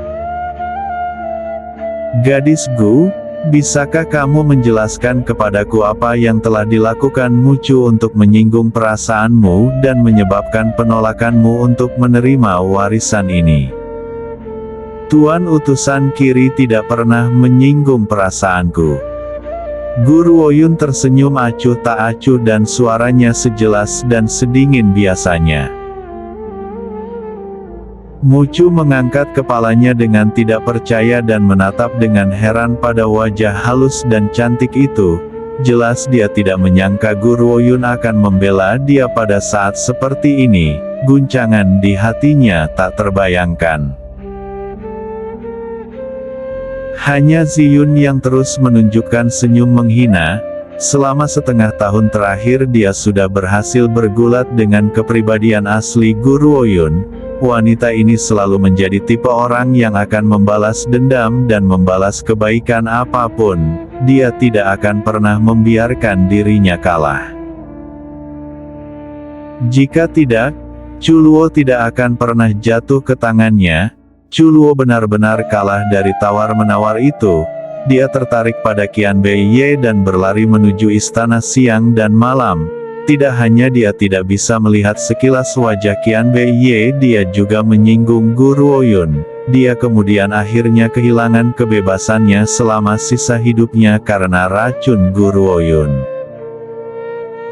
Gadisku, bisakah kamu menjelaskan kepadaku apa yang telah dilakukan Mucu untuk menyinggung perasaanmu dan menyebabkan penolakanmu untuk menerima warisan ini? Tuan utusan Kiri tidak pernah menyinggung perasaanku. Guru Oyun tersenyum acuh tak acuh dan suaranya sejelas dan sedingin biasanya. Mucu mengangkat kepalanya dengan tidak percaya dan menatap dengan heran pada wajah halus dan cantik itu. Jelas dia tidak menyangka Guru Oyun akan membela dia pada saat seperti ini. Guncangan di hatinya tak terbayangkan. Hanya Ziyun yang terus menunjukkan senyum menghina. Selama setengah tahun terakhir dia sudah berhasil bergulat dengan kepribadian asli Guru Oyun. Wanita ini selalu menjadi tipe orang yang akan membalas dendam dan membalas kebaikan apapun. Dia tidak akan pernah membiarkan dirinya kalah. Jika tidak, Chuluo tidak akan pernah jatuh ke tangannya. Chuluo benar-benar kalah dari tawar-menawar itu. Dia tertarik pada Qian Beiye dan berlari menuju istana siang dan malam. Tidak hanya dia tidak bisa melihat sekilas wajah Qian Beiye, dia juga menyinggung Guru Oyun. Dia kemudian akhirnya kehilangan kebebasannya selama sisa hidupnya karena racun Guru Oyun.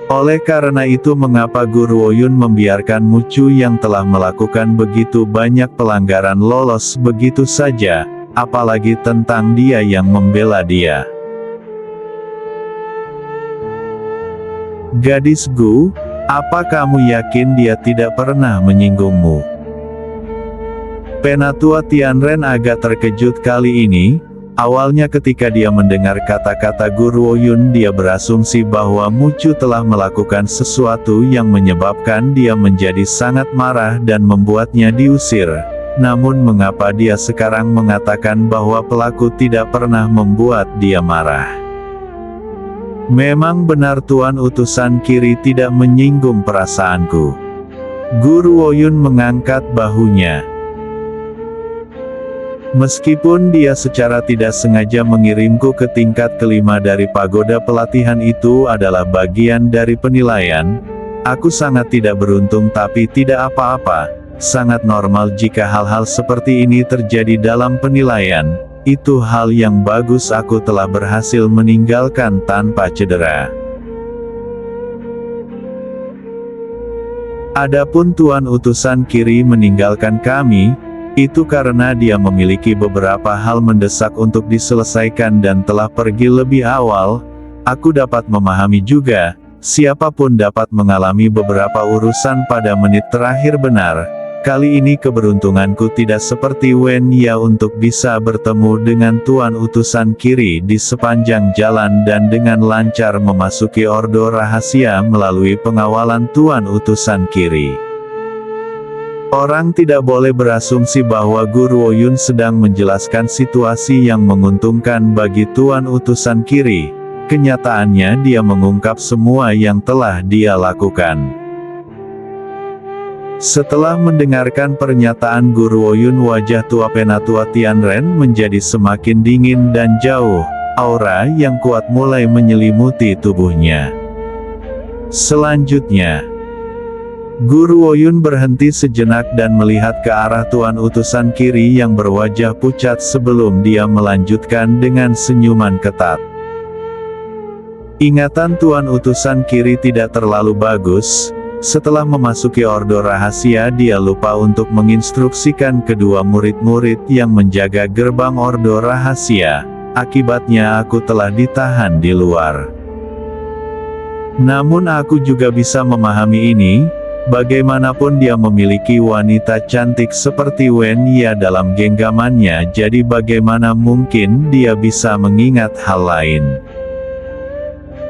Oleh karena itu mengapa Guru Oyun membiarkan Mucu yang telah melakukan begitu banyak pelanggaran lolos begitu saja, apalagi tentang dia yang membela dia. Gadisku, apa kamu yakin dia tidak pernah menyinggungmu? Penatua Tianren agak terkejut kali ini. Awalnya ketika dia mendengar kata-kata Guru Oyun dia berasumsi bahwa Mucu telah melakukan sesuatu yang menyebabkan dia menjadi sangat marah dan membuatnya diusir. Namun mengapa dia sekarang mengatakan bahwa pelaku tidak pernah membuat dia marah? Memang benar tuan utusan Kiri tidak menyinggung perasaanku. Guru Oyun mengangkat bahunya. Meskipun dia secara tidak sengaja mengirimku ke tingkat kelima dari pagoda pelatihan itu adalah bagian dari penilaian, aku sangat tidak beruntung tapi tidak apa-apa. Sangat normal jika hal-hal seperti ini terjadi dalam penilaian. Itu hal yang bagus, aku telah berhasil meninggalkan tanpa cedera. Adapun tuan utusan Kiri meninggalkan kami, itu karena dia memiliki beberapa hal mendesak untuk diselesaikan dan telah pergi lebih awal. Aku dapat memahami juga, siapapun dapat mengalami beberapa urusan pada menit terakhir benar. Kali ini keberuntunganku tidak seperti Wen Ya untuk bisa bertemu dengan Tuan Utusan Kiri di sepanjang jalan dan dengan lancar memasuki Ordo Rahasia melalui pengawalan Tuan Utusan Kiri. Orang tidak boleh berasumsi bahwa Guru Oyun sedang menjelaskan situasi yang menguntungkan bagi Tuan Utusan Kiri. Kenyataannya dia mengungkap semua yang telah dia lakukan. Setelah mendengarkan pernyataan Guru Oyun, wajah tua Penatua Tianren menjadi semakin dingin dan jauh. Aura yang kuat mulai menyelimuti tubuhnya. Selanjutnya, Guru Oyun berhenti sejenak dan melihat ke arah Tuan Utusan Kiri yang berwajah pucat sebelum dia melanjutkan dengan senyuman ketat. Ingatan Tuan Utusan Kiri tidak terlalu bagus. Setelah memasuki Ordo Rahasia, dia lupa untuk menginstruksikan kedua murid-murid yang menjaga gerbang Ordo Rahasia. Akibatnya aku telah ditahan di luar. Namun aku juga bisa memahami ini. Bagaimanapun dia memiliki wanita cantik seperti Wen Ya dalam genggamannya, jadi bagaimana mungkin dia bisa mengingat hal lain.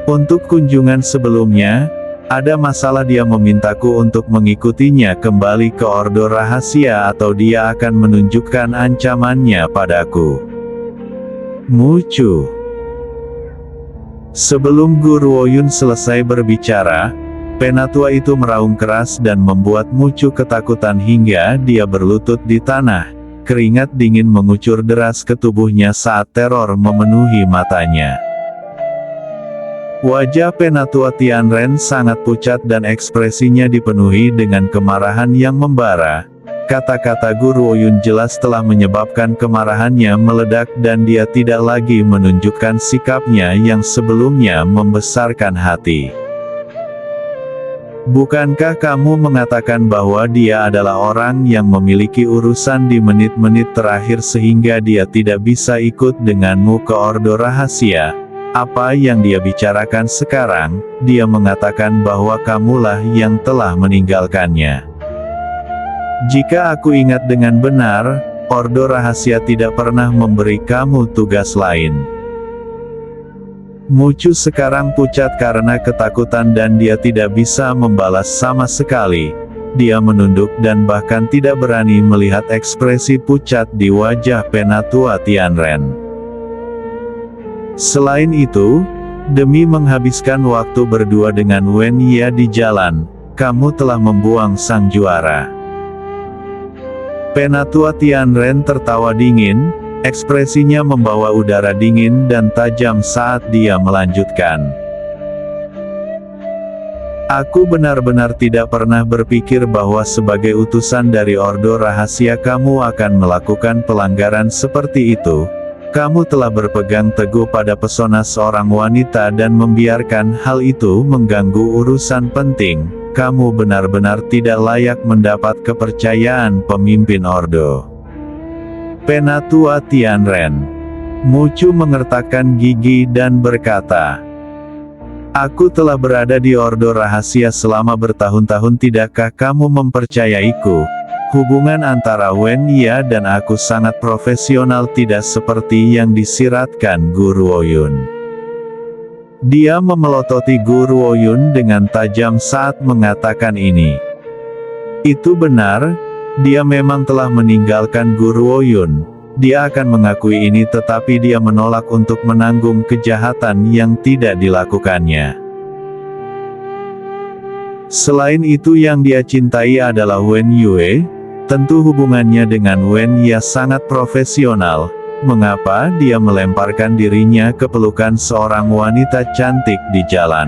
Untuk kunjungan sebelumnya, ada masalah. Dia memintaku untuk mengikutinya kembali ke Ordo Rahasia atau dia akan menunjukkan ancamannya padaku. Mucu. Sebelum Guru Oyun selesai berbicara, Penatua itu meraung keras dan membuat Mucu ketakutan hingga dia berlutut di tanah. Keringat dingin mengucur deras ke tubuhnya saat teror memenuhi matanya. Wajah Penatua Tianren sangat pucat dan ekspresinya dipenuhi dengan kemarahan yang membara. Kata-kata Guru Oyun jelas telah menyebabkan kemarahannya meledak dan dia tidak lagi menunjukkan sikapnya yang sebelumnya membesarkan hati. Bukankah kamu mengatakan bahwa dia adalah orang yang memiliki urusan di menit-menit terakhir sehingga dia tidak bisa ikut denganmu ke Ordo Rahasia? Apa yang dia bicarakan sekarang? Dia mengatakan bahwa kamulah yang telah meninggalkannya. Jika aku ingat dengan benar, Ordo Rahasia tidak pernah memberi kamu tugas lain. Mucu sekarang pucat karena ketakutan dan dia tidak bisa membalas sama sekali. Dia menunduk dan bahkan tidak berani melihat ekspresi pucat di wajah Penatua Tianren. Selain itu, demi menghabiskan waktu berdua dengan Wen Ya di jalan, kamu telah membuang sang juara. Penatua Tianren tertawa dingin, ekspresinya membawa udara dingin dan tajam saat dia melanjutkan. Aku benar-benar tidak pernah berpikir bahwa sebagai utusan dari Ordo Rahasia kamu akan melakukan pelanggaran seperti itu. Kamu telah berpegang teguh pada pesona seorang wanita dan membiarkan hal itu mengganggu urusan penting. Kamu benar-benar tidak layak mendapat kepercayaan pemimpin Ordo. Penatua Tianren. Mucu mengertakkan gigi dan berkata, aku telah berada di Ordo Rahasia selama bertahun-tahun. Tidakkah kamu mempercayaiku? Hubungan antara Wen Ya dan aku sangat profesional, tidak seperti yang disiratkan Guru Oyun. Dia memelototi Guru Oyun dengan tajam saat mengatakan ini. Itu benar, dia memang telah meninggalkan Guru Oyun. Dia akan mengakui ini, tetapi dia menolak untuk menanggung kejahatan yang tidak dilakukannya. Selain itu, yang dia cintai adalah Wen Yue. Tentu hubungannya dengan Wen Ya sangat profesional. Mengapa dia melemparkan dirinya ke pelukan seorang wanita cantik di jalan?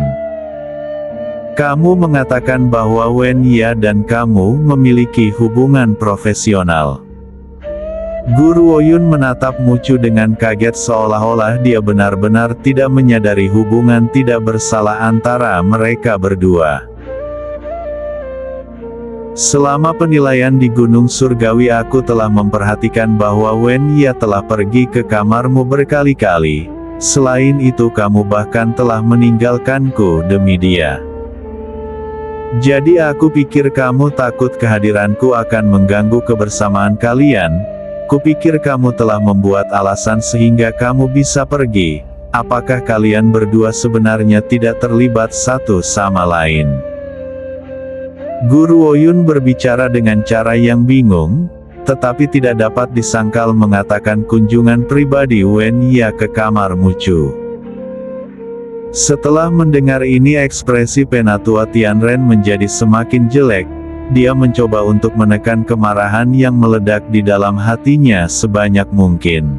Kamu mengatakan bahwa Wen Ya dan kamu memiliki hubungan profesional. Guru Oyun menatap Mucu dengan kaget seolah-olah dia benar-benar tidak menyadari hubungan tidak bersalah antara mereka berdua. Selama penilaian di Gunung Surgawi aku telah memperhatikan bahwa Wen Ya telah pergi ke kamarmu berkali-kali. Selain itu kamu bahkan telah meninggalkanku demi dia. Jadi aku pikir kamu takut kehadiranku akan mengganggu kebersamaan kalian. Kupikir kamu telah membuat alasan sehingga kamu bisa pergi. Apakah kalian berdua sebenarnya tidak terlibat satu sama lain?" Guru Woyun berbicara dengan cara yang bingung, tetapi tidak dapat disangkal mengatakan kunjungan pribadi Wen Ya ke kamar Mucu. Setelah mendengar ini ekspresi Penatua Tianren menjadi semakin jelek. Dia mencoba untuk menekan kemarahan yang meledak di dalam hatinya sebanyak mungkin.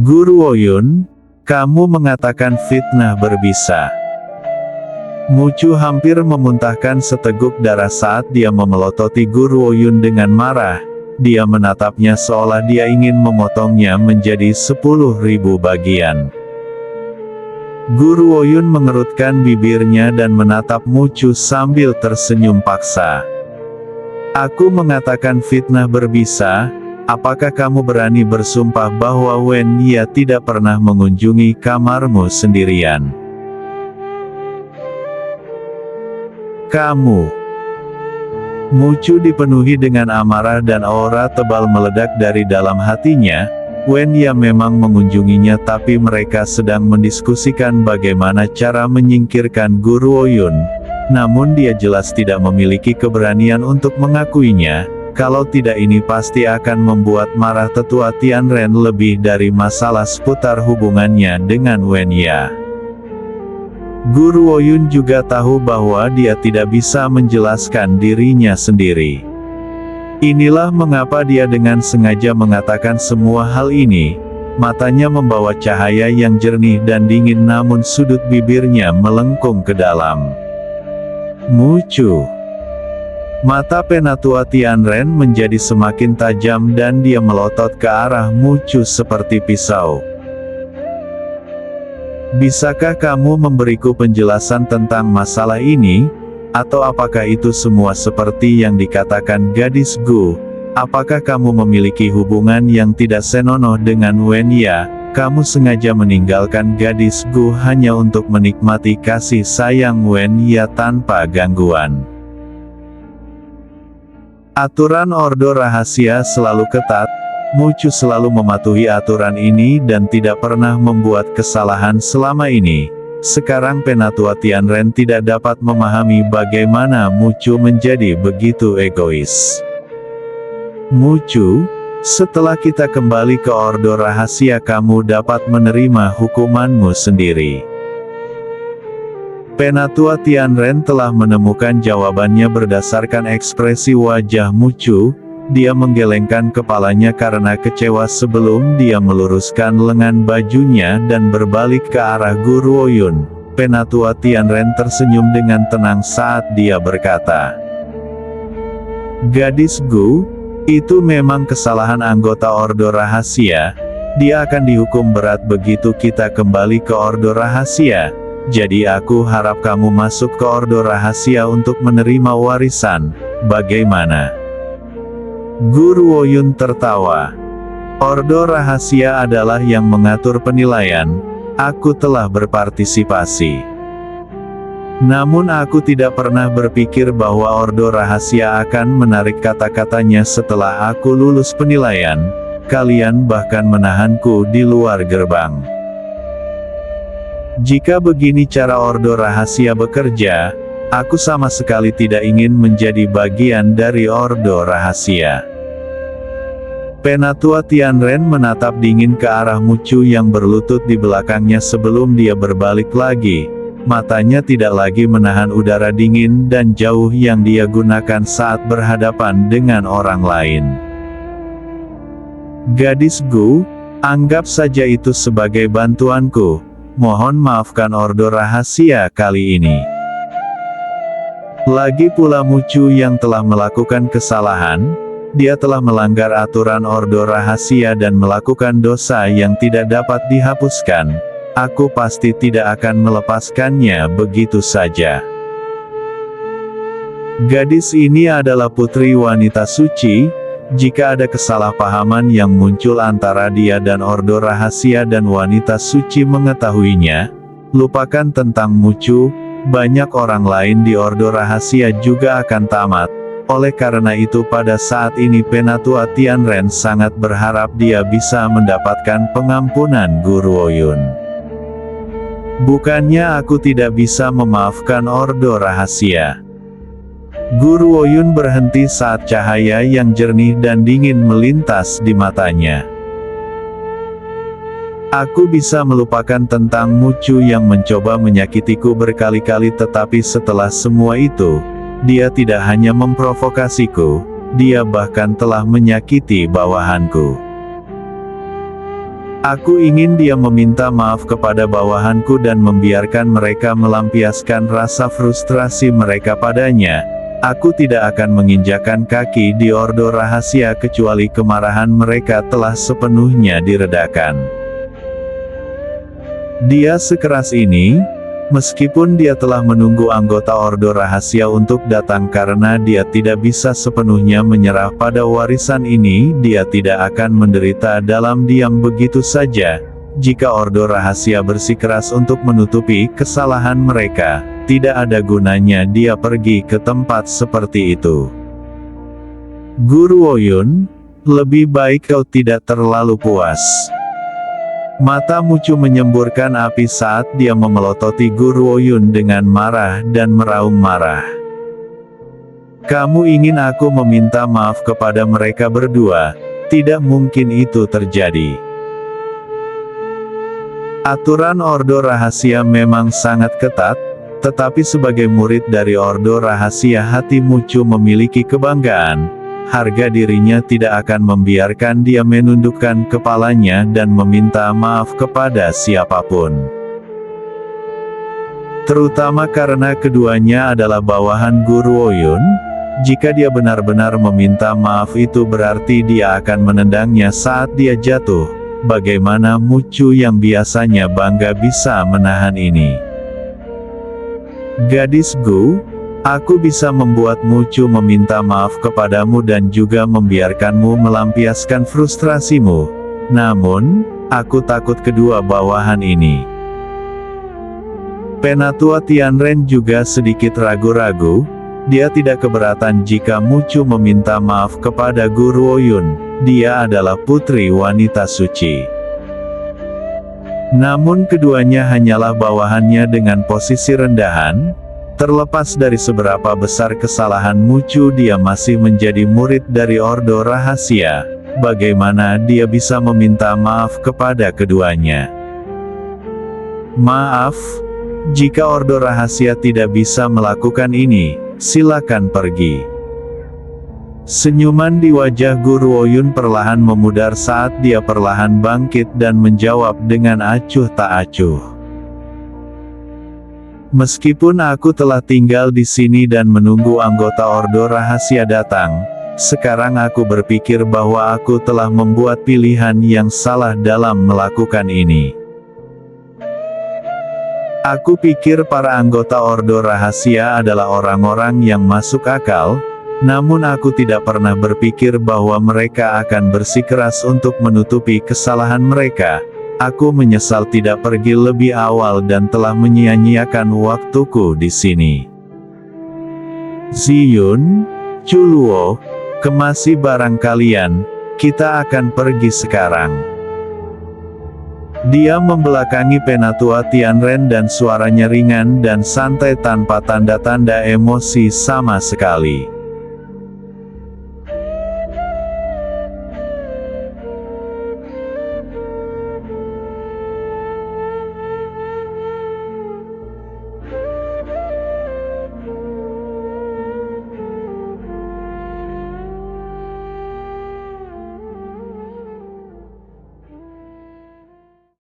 "Guru Woyun, kamu mengatakan fitnah berbisa." Mucu hampir memuntahkan seteguk darah saat dia memelototi Guru Woyun dengan marah. Dia menatapnya seolah dia ingin memotongnya menjadi 10.000 bagian. Guru Woyun mengerutkan bibirnya dan menatap Mucu sambil tersenyum paksa. "Aku mengatakan fitnah berbisa? Apakah kamu berani bersumpah bahwa Wen Ya tidak pernah mengunjungi kamarmu sendirian?" "Kamu..." Mucu dipenuhi dengan amarah dan aura tebal meledak dari dalam hatinya. Wen Ya memang mengunjunginya, tapi mereka sedang mendiskusikan bagaimana cara menyingkirkan Guru Woyun. Namun dia jelas tidak memiliki keberanian untuk mengakuinya. Kalau tidak, ini pasti akan membuat marah tetua Tianren lebih dari masalah seputar hubungannya dengan Wen Ya. Guru Woyun juga tahu bahwa dia tidak bisa menjelaskan dirinya sendiri. Inilah mengapa dia dengan sengaja mengatakan semua hal ini. Matanya membawa cahaya yang jernih dan dingin, namun sudut bibirnya melengkung ke dalam. "Mucu." Mata Penatua Tianren menjadi semakin tajam dan dia melotot ke arah Mucu seperti pisau. "Bisakah kamu memberiku penjelasan tentang masalah ini? Atau apakah itu semua seperti yang dikatakan gadis Gu? Apakah kamu memiliki hubungan yang tidak senonoh dengan Wen Ya? Kamu sengaja meninggalkan gadis Gu hanya untuk menikmati kasih sayang Wen Ya tanpa gangguan?" Aturan Ordo Rahasia selalu ketat. Mucu selalu mematuhi aturan ini dan tidak pernah membuat kesalahan selama ini. Sekarang Penatua Tianren tidak dapat memahami bagaimana Mucu menjadi begitu egois. "Mucu, setelah kita kembali ke Ordo Rahasia kamu dapat menerima hukumanmu sendiri." Penatua Tianren telah menemukan jawabannya berdasarkan ekspresi wajah Mucu. Dia menggelengkan kepalanya karena kecewa sebelum dia meluruskan lengan bajunya dan berbalik ke arah Guru Woyun. Penatua Tianren tersenyum dengan tenang saat dia berkata, "Gadis Gu, itu memang kesalahan anggota Ordo Rahasia. Dia akan dihukum berat begitu kita kembali ke Ordo Rahasia. Jadi aku harap kamu masuk ke Ordo Rahasia untuk menerima warisan. Bagaimana?" Guru Woyun tertawa. "Ordo Rahasia adalah yang mengatur penilaian. Aku telah berpartisipasi. Namun aku tidak pernah berpikir bahwa Ordo Rahasia akan menarik kata-katanya setelah aku lulus penilaian. Kalian bahkan menahanku di luar gerbang. Jika begini cara Ordo Rahasia bekerja, aku sama sekali tidak ingin menjadi bagian dari Ordo Rahasia." Penatua Tianren menatap dingin ke arah Mucu yang berlutut di belakangnya sebelum dia berbalik lagi. Matanya tidak lagi menahan udara dingin dan jauh yang dia gunakan saat berhadapan dengan orang lain. "Gadis Gu, anggap saja itu sebagai bantuanku. Mohon maafkan Ordo Rahasia kali ini." Lagi pula Mucu yang telah melakukan kesalahan. Dia telah melanggar aturan Ordo Rahasia dan melakukan dosa yang tidak dapat dihapuskan. Aku pasti tidak akan melepaskannya begitu saja. Gadis ini adalah putri wanita suci. Jika ada kesalahpahaman yang muncul antara dia dan Ordo Rahasia dan wanita suci mengetahuinya, lupakan tentang Mucu. banyak orang lain di Ordo Rahasia juga akan tamat. Oleh karena itu pada saat ini Penatua Tianren sangat berharap dia bisa mendapatkan pengampunan Guru Oyun. Bukannya aku tidak bisa memaafkan Ordo Rahasia. Guru Oyun berhenti saat cahaya yang jernih dan dingin melintas di matanya. Aku bisa melupakan tentang Mucu yang mencoba menyakitiku berkali-kali, tetapi setelah semua itu, dia tidak hanya memprovokasiku, dia bahkan telah menyakiti bawahanku. Aku ingin dia meminta maaf kepada bawahanku dan membiarkan mereka melampiaskan rasa frustrasi mereka padanya. Aku tidak akan menginjakan kaki di Ordo Rahasia kecuali kemarahan mereka telah sepenuhnya diredakan. Dia sekeras ini, meskipun dia telah menunggu anggota Ordo Rahasia untuk datang karena dia tidak bisa sepenuhnya menyerah pada warisan ini, dia tidak akan menderita dalam diam begitu saja. Jika Ordo Rahasia bersikeras untuk menutupi kesalahan mereka, tidak ada gunanya dia pergi ke tempat seperti itu. Guru Oyun, lebih baik kau tidak terlalu puas. Mata Mucu menyemburkan api saat dia memelototi Guru Oyun dengan marah dan meraung marah. Kamu ingin aku meminta maaf kepada mereka berdua? Tidak mungkin itu terjadi. Aturan Ordo Rahasia memang sangat ketat, tetapi sebagai murid dari Ordo Rahasia hati Mucu memiliki kebanggaan. Harga dirinya tidak akan membiarkan dia menundukkan kepalanya dan meminta maaf kepada siapapun. Terutama karena keduanya adalah bawahan Guru Oyun. Jika dia benar-benar meminta maaf itu berarti dia akan menendangnya saat dia jatuh. Bagaimana Mucu yang biasanya bangga bisa menahan ini? Gadis Gu, aku bisa membuat Mucu meminta maaf kepadamu dan juga membiarkanmu melampiaskan frustrasimu. Namun, aku takut kedua bawahan ini. Penatua Tianren juga sedikit ragu-ragu. Dia tidak keberatan jika Mucu meminta maaf kepada Guru Oyun. Dia adalah putri wanita suci. Namun keduanya hanyalah bawahannya dengan posisi rendahan. Terlepas dari seberapa besar kesalahan Mucu, dia masih menjadi murid dari Ordo Rahasia. Bagaimana dia bisa meminta maaf kepada keduanya? Maaf, jika Ordo Rahasia tidak bisa melakukan ini, silakan pergi. Senyuman di wajah Guru Oyun perlahan memudar saat dia perlahan bangkit dan menjawab dengan acuh tak acuh. Meskipun aku telah tinggal di sini dan menunggu anggota Ordo Rahasia datang, sekarang aku berpikir bahwa aku telah membuat pilihan yang salah dalam melakukan ini. Aku pikir para anggota Ordo Rahasia adalah orang-orang yang masuk akal, namun aku tidak pernah berpikir bahwa mereka akan bersikeras untuk menutupi kesalahan mereka. Aku menyesal tidak pergi lebih awal dan telah menyia-nyiakan waktuku di sini. Ziyun, Chuluo, kemasi barang kalian, kita akan pergi sekarang. Dia membelakangi Penatua Tianren dan suaranya ringan dan santai tanpa tanda-tanda emosi sama sekali.